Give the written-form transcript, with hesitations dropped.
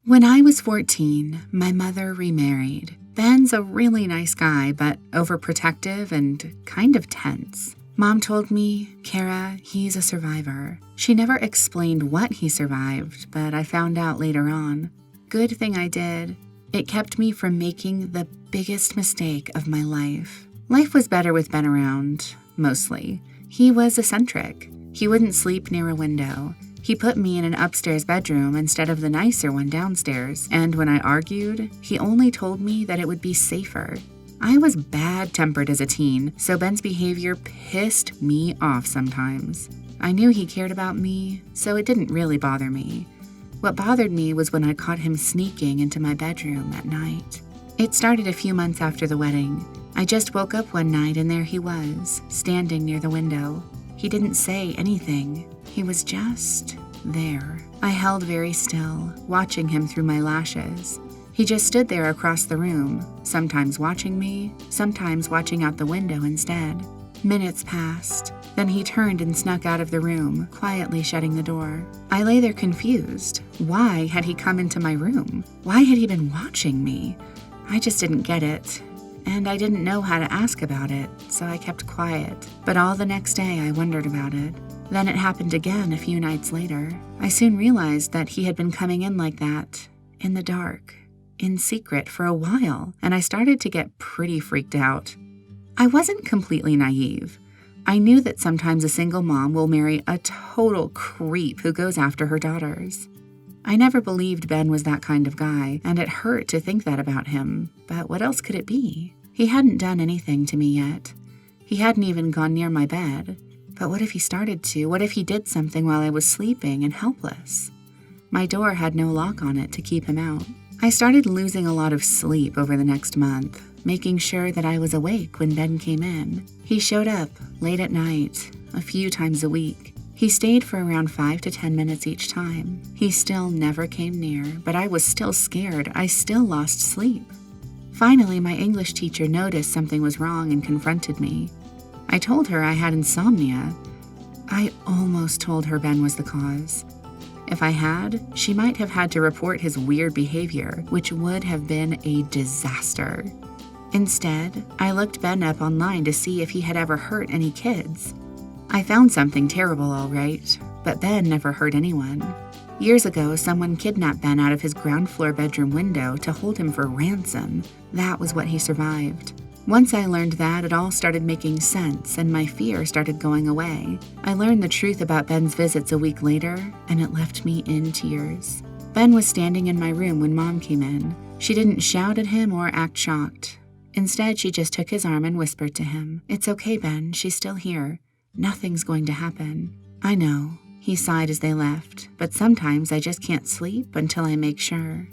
When I was 14, my mother remarried. Ben's a really nice guy, but overprotective and kind of tense. Mom told me, Kara, he's a survivor. She never explained what he survived, but I found out later on. Good thing I did. It kept me from making the biggest mistake of my life. Life was better with Ben around, mostly. He was eccentric. He wouldn't sleep near a window. He put me in an upstairs bedroom instead of the nicer one downstairs, and when I argued, he only told me that it would be safer. I was bad-tempered as a teen, so Ben's behavior pissed me off sometimes. I knew he cared about me, so it didn't really bother me. What bothered me was when I caught him sneaking into my bedroom at night. It started a few months after the wedding. I just woke up one night and there he was, standing near the window. He didn't say anything. He was just there. I held very still, watching him through my lashes. He just stood there across the room, sometimes watching me, sometimes watching out the window instead. Minutes passed. Then he turned and snuck out of the room, quietly shutting the door. I lay there confused. Why had he come into my room? Why had he been watching me? I just didn't get it. And I didn't know how to ask about it, so I kept quiet. But all the next day I wondered about it. Then it happened again a few nights later. I soon realized that he had been coming in like that, in the dark, in secret for a while, and I started to get pretty freaked out. I wasn't completely naive. I knew that sometimes a single mom will marry a total creep who goes after her daughters. I never believed Ben was that kind of guy, and it hurt to think that about him, but what else could it be? He hadn't done anything to me yet. He hadn't even gone near my bed. But what if he started to? What if he did something while I was sleeping and helpless? My door had no lock on it to keep him out. I started losing a lot of sleep over the next month, making sure that I was awake when Ben came in. He showed up late at night, a few times a week. He stayed for around 5 to 10 minutes each time. He still never came near, but I was still scared. I still lost sleep. Finally, my English teacher noticed something was wrong and confronted me. I told her I had insomnia. I almost told her Ben was the cause. If I had, she might have had to report his weird behavior, which would have been a disaster. Instead, I looked Ben up online to see if he had ever hurt any kids. I found something terrible, all right, but Ben never hurt anyone. Years ago, someone kidnapped Ben out of his ground floor bedroom window to hold him for ransom. That was what he survived. Once I learned that, it all started making sense, and my fear started going away. I learned the truth about Ben's visits a week later, and it left me in tears. Ben was standing in my room when Mom came in. She didn't shout at him or act shocked. Instead, she just took his arm and whispered to him, "It's okay, Ben, she's still here. Nothing's going to happen." "I know," he sighed as they left, "but sometimes I just can't sleep until I make sure."